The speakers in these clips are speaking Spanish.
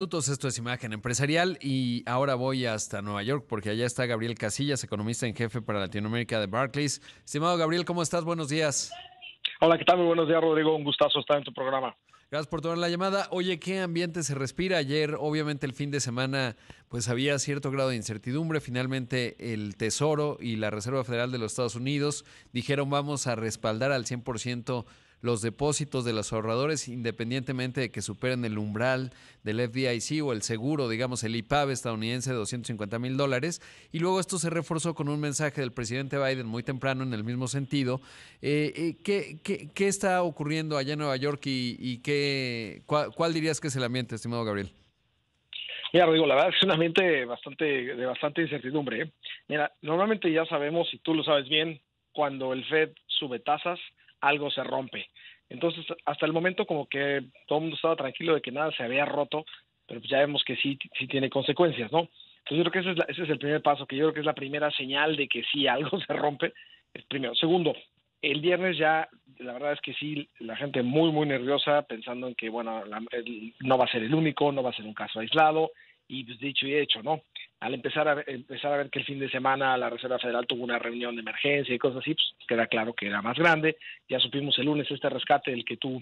Minutos, esto es Imagen Empresarial y ahora voy hasta Nueva York porque allá está Gabriel Casillas, economista en jefe para Latinoamérica de Barclays. Estimado Gabriel, ¿cómo estás? Buenos días. Hola, ¿qué tal? Muy buenos días, Rodrigo. Un gustazo estar en tu programa. Gracias por tomar la llamada. Oye, ¿qué ambiente se respira? Ayer, obviamente, el fin de semana, pues había cierto grado de incertidumbre. Finalmente, el Tesoro y la Reserva Federal de los Estados Unidos dijeron vamos a respaldar al 100% los depósitos de los ahorradores, independientemente de que superen el umbral del FDIC o el seguro, digamos, el IPAB estadounidense de $250,000. Y luego esto se reforzó con un mensaje del presidente Biden muy temprano en el mismo sentido. ¿Qué está ocurriendo allá en Nueva York y cuál dirías que es el ambiente, estimado Gabriel? Mira, Rodrigo, la verdad es un ambiente de bastante incertidumbre, ¿eh? Mira, normalmente ya sabemos, y tú lo sabes bien, cuando el Fed sube tasas, algo se rompe. Entonces, hasta el momento como que todo el mundo estaba tranquilo de que nada se había roto, pero pues ya vemos que sí tiene consecuencias, ¿no? Entonces yo creo que ese es el primer paso, que yo creo que es la primera señal de que sí algo se rompe. Es primero. Segundo, el viernes ya, la verdad es que sí, la gente muy nerviosa, pensando en que, bueno, no va a ser el único, no va a ser un caso aislado, y pues dicho y hecho, ¿no? Al empezar a ver que el fin de semana la Reserva Federal tuvo una reunión de emergencia y cosas así, pues queda claro que era más grande. Ya supimos el lunes este rescate del que tú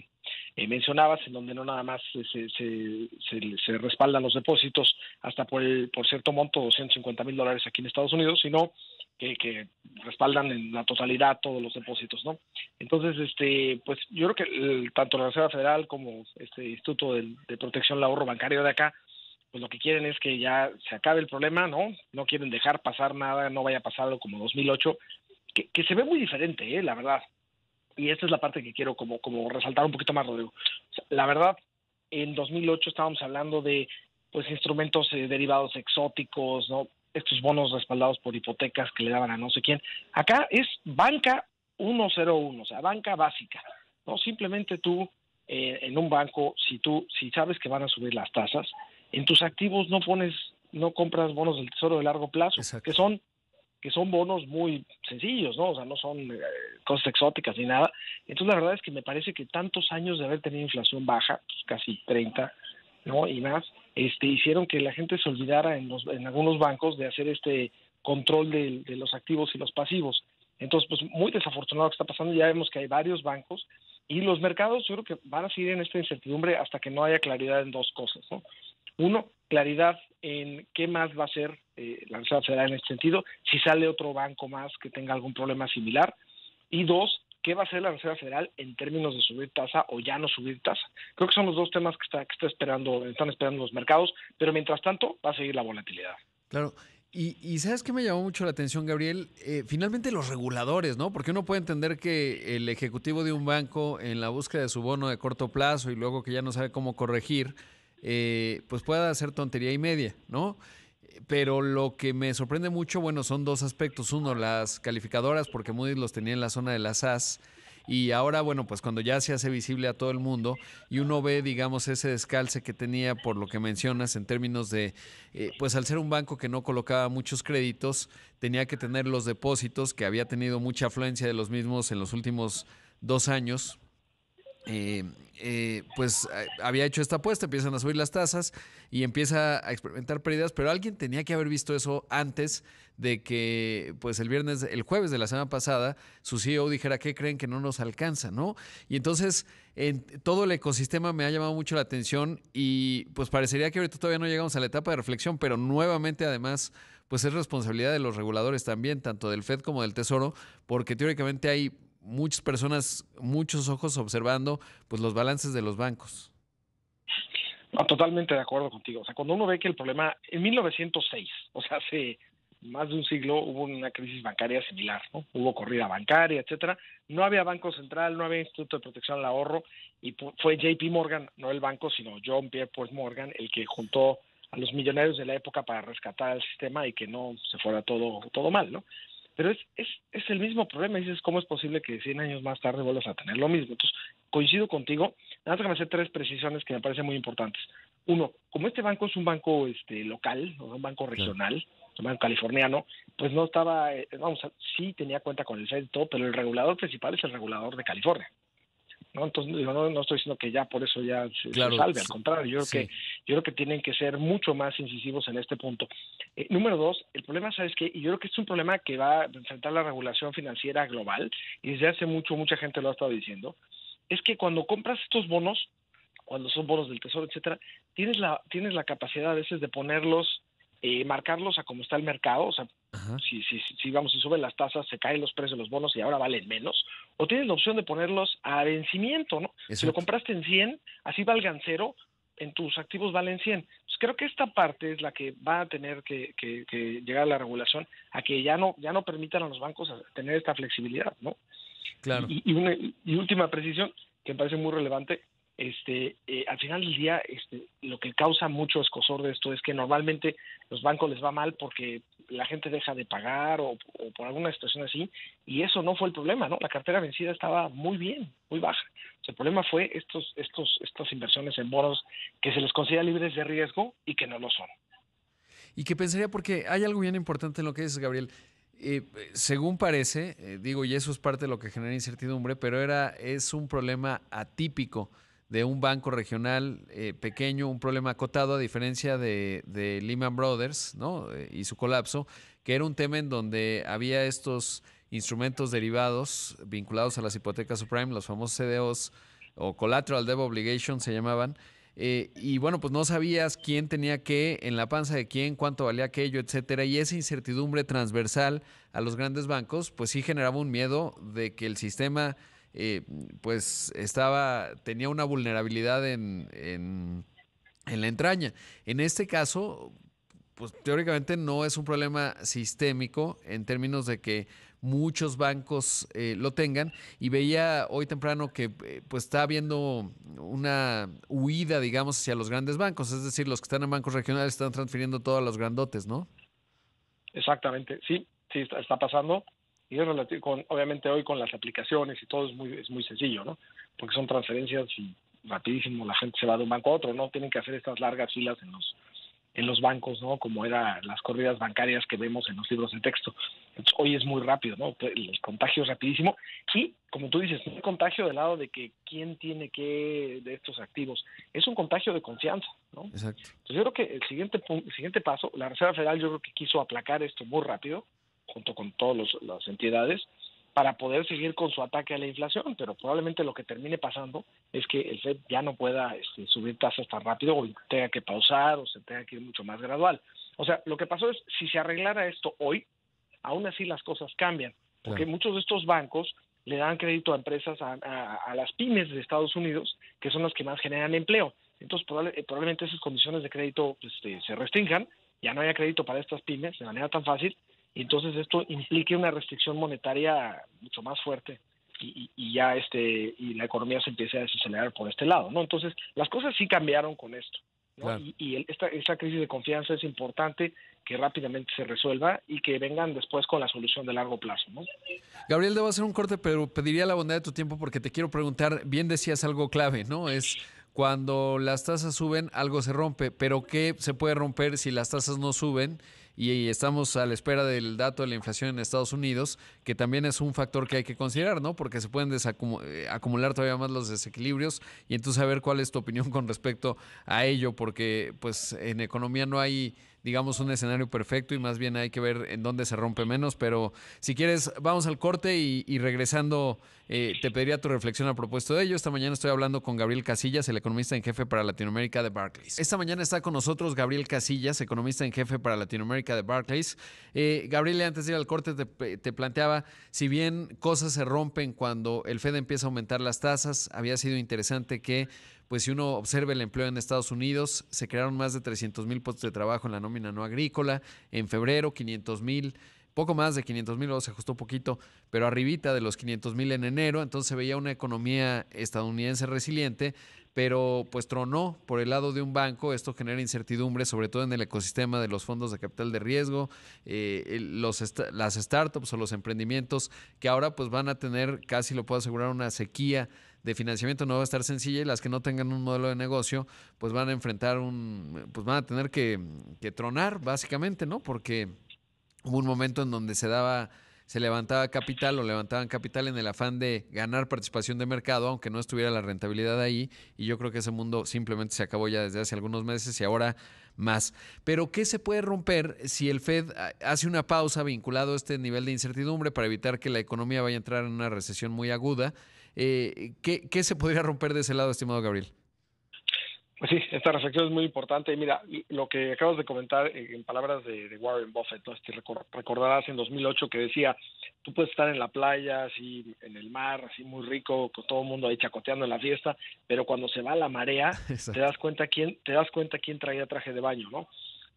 mencionabas, en donde no nada más se respaldan los depósitos hasta por cierto monto, $250,000 aquí en Estados Unidos, sino que respaldan en la totalidad todos los depósitos, ¿no? Entonces, pues yo creo que tanto la Reserva Federal como este Instituto de Protección al Ahorro Bancario de acá, pues lo que quieren es que ya se acabe el problema, ¿no? No quieren dejar pasar nada, no vaya a pasar algo como 2008, que se ve muy diferente, la verdad. Y esta es la parte que quiero como resaltar un poquito más, Rodrigo. O sea, la verdad, en 2008 estábamos hablando de pues instrumentos derivados exóticos, ¿no? Estos bonos respaldados por hipotecas que le daban a no sé quién. Acá es banca 101, o sea, banca básica, ¿no? Simplemente tú en un banco, si sabes que van a subir las tasas, en tus activos no compras bonos del Tesoro de largo plazo, Exacto. que son bonos muy sencillos, ¿no? O sea, no son cosas exóticas ni nada. Entonces, la verdad es que me parece que tantos años de haber tenido inflación baja, pues casi 30, ¿no? Y más, hicieron que la gente se olvidara en algunos bancos de hacer este control de los activos y los pasivos. Entonces, pues muy desafortunado que está pasando. Ya vemos que hay varios bancos y los mercados yo creo que van a seguir en esta incertidumbre hasta que no haya claridad en dos cosas, ¿no? Uno, claridad en qué más va a hacer la Reserva Federal en este sentido, si sale otro banco más que tenga algún problema similar. Y dos, qué va a hacer la Reserva Federal en términos de subir tasa o ya no subir tasa. Creo que son los dos temas están esperando los mercados, pero mientras tanto va a seguir la volatilidad. Claro. Y ¿sabes qué me llamó mucho la atención, Gabriel? Finalmente los reguladores, ¿no? Porque uno puede entender que el ejecutivo de un banco en la búsqueda de su bono de corto plazo y luego que ya no sabe cómo corregir, pues pueda hacer tontería y media, ¿no? Pero lo que me sorprende mucho, bueno, son dos aspectos. Uno, las calificadoras, porque Moody's los tenía en la zona de las SAS. Y ahora, bueno, pues cuando ya se hace visible a todo el mundo y uno ve, digamos, ese descalce que tenía por lo que mencionas en términos de, pues al ser un banco que no colocaba muchos créditos, tenía que tener los depósitos, que había tenido mucha afluencia de los mismos en los últimos 2 años. eh, pues había hecho esta apuesta, empiezan a subir las tasas y empieza a experimentar pérdidas, pero alguien tenía que haber visto eso antes de que, pues el jueves de la semana pasada, su CEO dijera que creen que no nos alcanza, ¿no? Y entonces, en todo el ecosistema me ha llamado mucho la atención y pues parecería que ahorita todavía no llegamos a la etapa de reflexión, pero nuevamente además, pues es responsabilidad de los reguladores también, tanto del Fed como del Tesoro, porque teóricamente hay muchas personas, muchos ojos observando pues los balances de los bancos. No, totalmente de acuerdo contigo. O sea, cuando uno ve que el problema, en 1906, o sea, hace más de un siglo, hubo una crisis bancaria similar, ¿no? Hubo corrida bancaria, etcétera. No había Banco Central, no había Instituto de Protección al Ahorro, y fue JP Morgan, no el banco, sino John Pierpont Morgan, el que juntó a los millonarios de la época para rescatar el sistema y que no se fuera todo mal, ¿no? Pero es el mismo problema. Dices, ¿cómo es posible que 100 años más tarde vuelvas a tener lo mismo? Entonces, coincido contigo. Nada más que me hacer tres precisiones que me parecen muy importantes. Uno, como este banco es un banco local, no un banco Claro. regional, un banco californiano, pues no estaba, sí tenía cuenta con el Fed y todo, pero el regulador principal es el regulador de California. ¿no? Entonces, no estoy diciendo que ya por eso ya se Claro, salve, al contrario, sí. yo creo que tienen que ser mucho más incisivos en este punto. Número dos, el problema, ¿sabes qué? Y yo creo que es un problema que va a enfrentar la regulación financiera global, y desde hace mucha gente lo ha estado diciendo, es que cuando compras estos bonos, cuando son bonos del tesoro, etcétera, tienes la capacidad a veces de ponerlos, marcarlos a cómo está el mercado, o sea, Ajá, si suben las tasas, se caen los precios de los bonos y ahora valen menos, o tienes la opción de ponerlos a vencimiento, ¿no? Si lo exacto. compraste en 100, así valgan cero, en tus activos valen 100. Pues creo que esta parte es la que va a tener que llegar a la regulación, a que ya no permitan a los bancos tener esta flexibilidad, ¿no? Claro. Y última precisión, que me parece muy relevante, al final del día, lo que causa mucho escozor de esto es que normalmente los bancos les va mal porque la gente deja de pagar o por alguna situación así, y eso no fue el problema, ¿no? La cartera vencida estaba muy bien, muy baja. O sea, el problema fue estas inversiones en bonos que se les considera libres de riesgo y que no lo son. Y que pensaría, porque hay algo bien importante en lo que dices, Gabriel. Según parece, digo, y eso es parte de lo que genera incertidumbre, pero es un problema atípico de un banco regional pequeño, un problema acotado, a diferencia de Lehman Brothers, ¿no? Y su colapso, que era un tema en donde había estos instrumentos derivados vinculados a las hipotecas subprime, los famosos CDOs o Collateral Debt Obligation se llamaban, y bueno, pues no sabías quién tenía qué, en la panza de quién, cuánto valía aquello, etcétera. Y esa incertidumbre transversal a los grandes bancos, pues sí generaba un miedo de que el sistema, eh, pues tenía una vulnerabilidad en la entraña. En este caso, pues teóricamente no es un problema sistémico en términos de que muchos bancos lo tengan, y veía hoy temprano que pues está habiendo una huida, digamos, hacia los grandes bancos, es decir, los que están en bancos regionales están transfiriendo todo a los grandotes, ¿no? Exactamente, sí, está pasando. Y es obviamente hoy con las aplicaciones y todo es muy sencillo, ¿no? Porque son transferencias y rapidísimo la gente se va de un banco a otro, no tienen que hacer estas largas filas en los bancos, ¿no? Como eran las corridas bancarias que vemos en los libros de texto. Entonces, hoy es muy rápido, ¿no? El contagio es rapidísimo y, como tú dices, no es un contagio del lado de que quién tiene qué de estos activos, es un contagio de confianza, ¿no? Exacto. Entonces, yo creo que el siguiente paso, la Reserva Federal yo creo que quiso aplacar esto muy rápido, junto con todas las entidades, para poder seguir con su ataque a la inflación, pero probablemente lo que termine pasando es que el Fed ya no pueda subir tasas tan rápido o tenga que pausar o se tenga que ir mucho más gradual. O sea, lo que pasó es, si se arreglara esto hoy, aún así las cosas cambian, porque Claro. muchos de estos bancos le dan crédito a empresas, a las pymes de Estados Unidos, que son las que más generan empleo. Entonces, probablemente esas condiciones de crédito se restrinjan, ya no haya crédito para estas pymes de manera tan fácil, y entonces esto implique una restricción monetaria mucho más fuerte y la economía se empiece a desacelerar por este lado, ¿no? Entonces, las cosas sí cambiaron con esto, ¿no? Claro. Esta crisis de confianza es importante que rápidamente se resuelva y que vengan después con la solución de largo plazo, ¿no? Gabriel, debo hacer un corte, pero pediría la bondad de tu tiempo porque te quiero preguntar, bien decías algo clave, ¿no? Es cuando las tasas suben, algo se rompe, pero ¿qué se puede romper si las tasas no suben? Y estamos a la espera del dato de la inflación en Estados Unidos, que también es un factor que hay que considerar, ¿no? Porque se pueden acumular todavía más los desequilibrios, y entonces saber cuál es tu opinión con respecto a ello, porque pues en economía no hay, digamos, un escenario perfecto, y más bien hay que ver en dónde se rompe menos. Pero si quieres, vamos al corte y regresando, te pediría tu reflexión a propósito de ello. Esta mañana estoy hablando con Gabriel Casillas, el economista en jefe para Latinoamérica de Barclays. Esta mañana está con nosotros Gabriel Casillas, economista en jefe para Latinoamérica de Barclays. Gabriel, antes de ir al corte, te planteaba, si bien cosas se rompen cuando el Fed empieza a aumentar las tasas, había sido interesante que, pues si uno observa el empleo en Estados Unidos, se crearon más de 300,000 puestos de trabajo en la nómina no agrícola. En febrero, 500,000, poco más de 500,000, luego se ajustó poquito, pero arribita de los 500,000 en enero. Entonces se veía una economía estadounidense resiliente, pero pues tronó por el lado de un banco. Esto genera incertidumbre, sobre todo en el ecosistema de los fondos de capital de riesgo, las startups o los emprendimientos, que ahora pues van a tener, casi lo puedo asegurar, una sequía de financiamiento. No va a estar sencilla, y las que no tengan un modelo de negocio pues van a enfrentar pues van a tener que tronar básicamente, ¿no? Porque hubo un momento en donde se levantaba capital o levantaban capital en el afán de ganar participación de mercado, aunque no estuviera la rentabilidad ahí, y yo creo que ese mundo simplemente se acabó ya desde hace algunos meses y ahora más. Pero ¿qué se puede romper si el Fed hace una pausa vinculado a este nivel de incertidumbre para evitar que la economía vaya a entrar en una recesión muy aguda? ¿Qué se podría romper de ese lado, estimado Gabriel? Pues sí, esta reflexión es muy importante. Y mira, lo que acabas de comentar en palabras de Warren Buffett, ¿no? Recordarás en 2008 que decía, tú puedes estar en la playa, así en el mar, así muy rico, con todo el mundo ahí chacoteando en la fiesta, pero cuando se va la marea, Exacto. te das cuenta quién traía traje de baño, ¿no?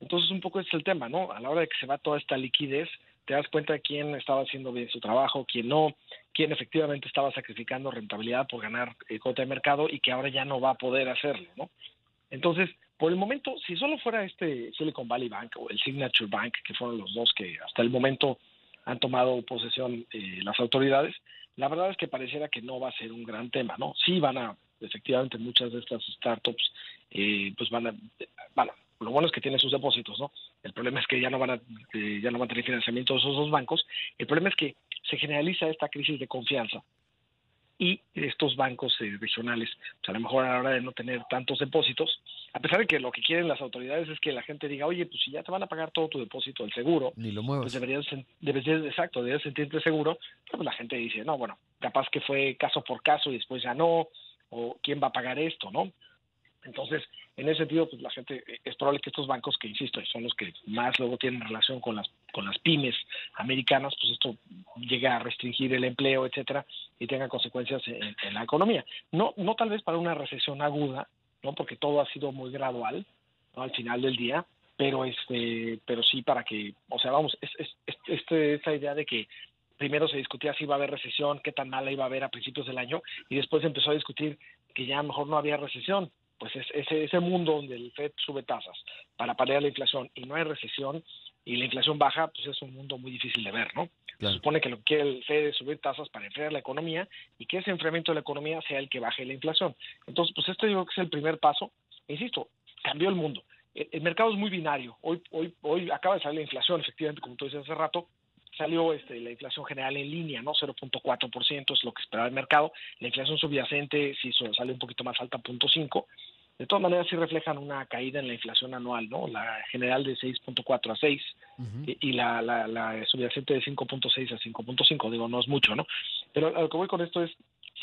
Entonces un poco ese es el tema, ¿no? A la hora de que se va toda esta liquidez, te das cuenta de quién estaba haciendo bien su trabajo, quién no, quién efectivamente estaba sacrificando rentabilidad por ganar cuota de mercado y que ahora ya no va a poder hacerlo, ¿no? Entonces, por el momento, si solo fuera este Silicon Valley Bank o el Signature Bank, que fueron los dos que hasta el momento han tomado posesión las autoridades, la verdad es que pareciera que no va a ser un gran tema, ¿no? Sí van a, efectivamente, muchas de estas startups, pues van a, lo bueno es que tienen sus depósitos, ¿no? El problema es que ya no van a tener financiamiento de esos dos bancos. El problema es que se generaliza esta crisis de confianza y estos bancos regionales, pues a lo mejor a la hora de no tener tantos depósitos, a pesar de que lo que quieren las autoridades es que la gente diga, oye, pues si ya te van a pagar todo tu depósito del seguro, Ni lo pues muevas. deberías sentirte seguro, pero pues la gente dice, no, bueno, capaz que fue caso por caso y después ya no, o quién va a pagar esto, ¿no? Entonces, en ese sentido, pues la gente, es probable que estos bancos, que insisto, son los que más luego tienen relación con las pymes americanas, pues esto llega a restringir el empleo, etcétera, y tenga consecuencias en la economía. No tal vez para una recesión aguda, ¿no? Porque todo ha sido muy gradual, ¿no? Al final del día, pero sí para que, o sea, vamos, esta idea de que primero se discutía si iba a haber recesión, qué tan mala iba a haber a principios del año, y después se empezó a discutir que ya a lo mejor no había recesión. Pues ese mundo donde el Fed sube tasas para paliar la inflación y no hay recesión y la inflación baja, pues es un mundo muy difícil de ver, ¿no? Se Claro. supone que lo que quiere el Fed es subir tasas para enfriar la economía y que ese enfriamiento de la economía sea el que baje la inflación. Entonces, pues esto yo creo que es el primer paso. Insisto, cambió el mundo. El mercado es muy binario. Hoy acaba de salir la inflación, efectivamente, como tú decías hace rato, salió la inflación general en línea, ¿no? 0.4% es lo que esperaba el mercado. La inflación subyacente sí salió un poquito más alta, 0.5. De todas maneras sí reflejan una caída en la inflación anual, ¿no? La general de 6.4 a 6 Ujú. y la subyacente de 5.6 a 5.5, digo, no es mucho, ¿no? Pero a lo que voy con esto es,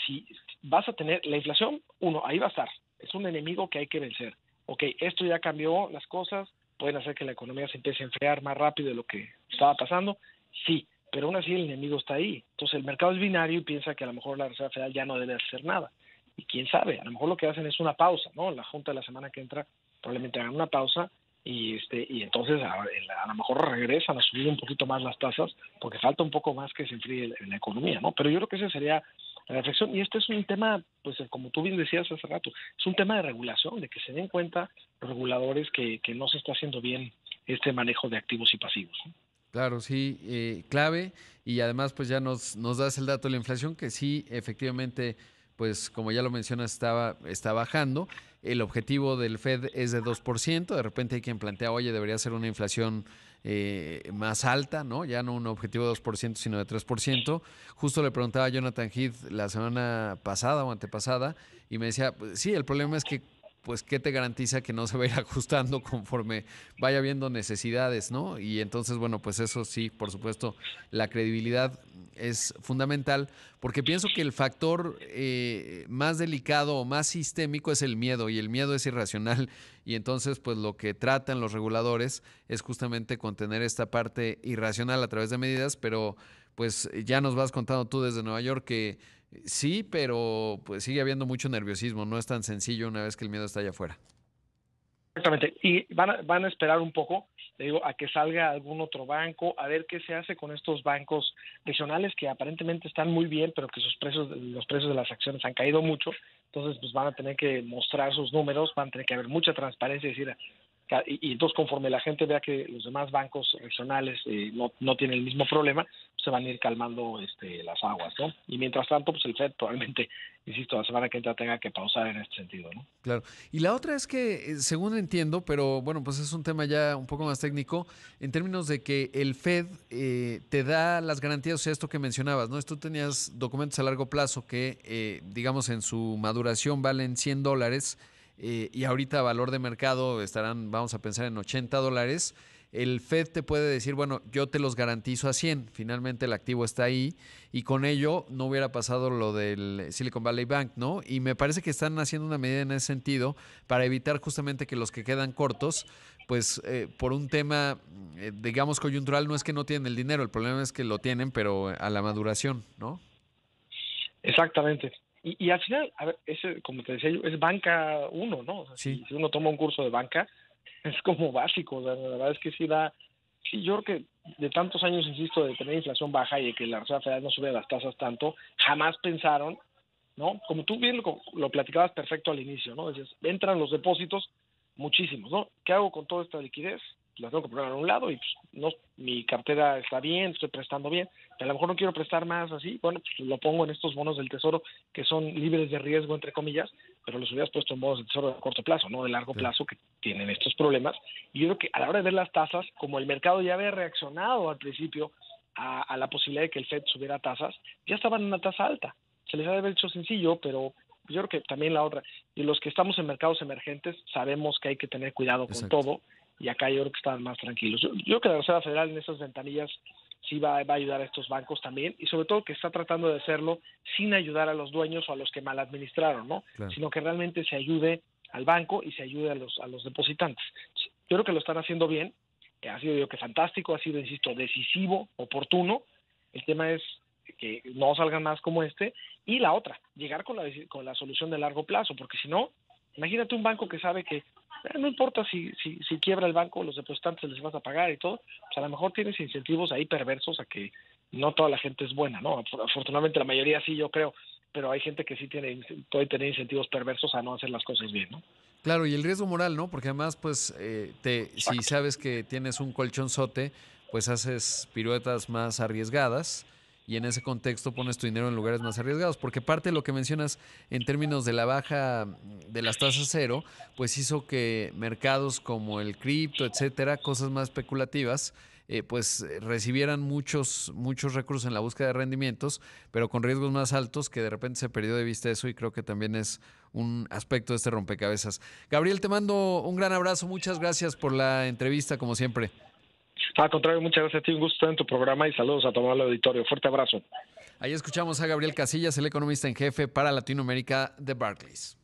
si vas a tener la inflación, uno, ahí va a estar, es un enemigo que hay que vencer. Ok, esto ya cambió las cosas, pueden hacer que la economía se empiece a enfriar más rápido de lo que estaba pasando, sí, pero aún así el enemigo está ahí. Entonces el mercado es binario y piensa que a lo mejor la Reserva Federal ya no debe hacer nada. Y quién sabe, a lo mejor lo que hacen es una pausa, ¿no? La junta de la semana que entra probablemente hagan una pausa y entonces a lo mejor regresan a subir un poquito más las tasas porque falta un poco más que se enfríe la economía, ¿no? Pero yo creo que esa sería la reflexión. Y este es un tema, pues como tú bien decías hace rato, es un tema de regulación, de que se den cuenta los reguladores que no se está haciendo bien este manejo de activos y pasivos, ¿no? Claro, sí, clave. Y además, pues ya nos das el dato de la inflación, que sí, efectivamente, pues como ya lo mencionas, está bajando. El objetivo del Fed es de 2%. De repente hay quien plantea, oye, debería ser una inflación más alta, ¿no? Ya no un objetivo de 2%, sino de 3%. Justo le preguntaba a Jonathan Heath la semana pasada o antepasada, y me decía, pues, sí, el problema es que pues qué te garantiza que no se va a ir ajustando conforme vaya habiendo necesidades, ¿no? Y entonces, bueno, pues eso sí, por supuesto, la credibilidad es fundamental, porque pienso que el factor más delicado o más sistémico es el miedo, y el miedo es irracional, y entonces, pues lo que tratan los reguladores es justamente contener esta parte irracional a través de medidas, pero pues ya nos vas contando tú desde Nueva York que sí, pero pues sigue habiendo mucho nerviosismo, no es tan sencillo una vez que el miedo está allá afuera. Exactamente. Y van a esperar un poco, te digo, a que salga algún otro banco, a ver qué se hace con estos bancos regionales que aparentemente están muy bien, pero que los precios de las acciones han caído mucho. Entonces, pues van a tener que mostrar sus números, van a tener que haber mucha transparencia y decir, Y entonces conforme la gente vea que los demás bancos regionales no tienen el mismo problema, pues se van a ir calmando las aguas, ¿no? Y mientras tanto, pues el Fed probablemente, insisto, la semana que entra tenga que pausar en este sentido, ¿no? Claro. Y la otra es que, según entiendo, pero bueno, pues es un tema ya un poco más técnico, en términos de que el Fed te da las garantías, o sea, esto que mencionabas, ¿no? Tú tenías documentos a largo plazo que, digamos, en su maduración valen $100 y ahorita a valor de mercado estarán, vamos a pensar, en $80. El Fed te puede decir, bueno, yo te los garantizo a 100. Finalmente el activo está ahí y con ello no hubiera pasado lo del Silicon Valley Bank, ¿no? Y me parece que están haciendo una medida en ese sentido para evitar justamente que los que quedan cortos, pues por un tema, digamos, coyuntural, no es que no tienen el dinero, el problema es que lo tienen, pero a la maduración, ¿no? Exactamente. Y al final, a ver, como te decía yo, es banca uno, ¿no? O sea, Sí. si uno toma un curso de banca, es como básico. O sea, la verdad es que sí, yo creo que de tantos años, insisto, de tener inflación baja y de que la Reserva Federal no sube las tasas tanto, jamás pensaron, ¿no? Como tú bien lo platicabas perfecto al inicio, ¿no? Decías, entran los depósitos, muchísimos, ¿no? ¿Qué hago con toda esta liquidez? La tengo que poner a un lado y pues, no, mi cartera está bien, estoy prestando bien, a lo mejor no quiero prestar más así, bueno, pues lo pongo en estos bonos del Tesoro que son libres de riesgo, entre comillas, pero los hubieras puesto en bonos del Tesoro de corto plazo, no de largo Claro. plazo, que tienen estos problemas. Y yo creo que a la hora de ver las tasas, como el mercado ya había reaccionado al principio a la posibilidad de que el Fed subiera tasas, ya estaban en una tasa alta. Se les ha de haber hecho sencillo, pero yo creo que también la otra, y los que estamos en mercados emergentes sabemos que hay que tener cuidado con Exacto. todo, y acá yo creo que están más tranquilos. Yo creo que la Reserva Federal en esas ventanillas sí va a ayudar a estos bancos también, y sobre todo que está tratando de hacerlo sin ayudar a los dueños o a los que mal administraron, ¿no? Claro. Sino que realmente se ayude al banco y se ayude a los depositantes. Yo creo que lo están haciendo bien, que ha sido yo que fantástico, ha sido, insisto, decisivo, oportuno. El tema es que no salgan más como y la otra, llegar con la solución de largo plazo, porque si no, imagínate un banco que sabe que no importa si quiebra el banco, los depositantes les vas a pagar y todo, pues a lo mejor tienes incentivos ahí perversos a que no toda la gente es buena, ¿no? Afortunadamente la mayoría sí, yo creo, pero hay gente que sí puede tener incentivos perversos a no hacer las cosas bien, ¿no? Claro, y el riesgo moral, ¿no? Porque además, pues, si Exacto. sabes que tienes un colchonzote, pues haces piruetas más arriesgadas y en ese contexto pones tu dinero en lugares más arriesgados. Porque parte de lo que mencionas en términos de la baja de las tasas cero, pues hizo que mercados como el cripto, etcétera, cosas más especulativas, pues recibieran muchos recursos en la búsqueda de rendimientos, pero con riesgos más altos, que de repente se perdió de vista eso y creo que también es un aspecto de este rompecabezas. Gabriel, te mando un gran abrazo, muchas gracias por la entrevista, como siempre. Al contrario, muchas gracias a ti, un gusto estar en tu programa y saludos a todo el auditorio. Fuerte abrazo. Ahí escuchamos a Gabriel Casillas, el economista en jefe para Latinoamérica de Barclays.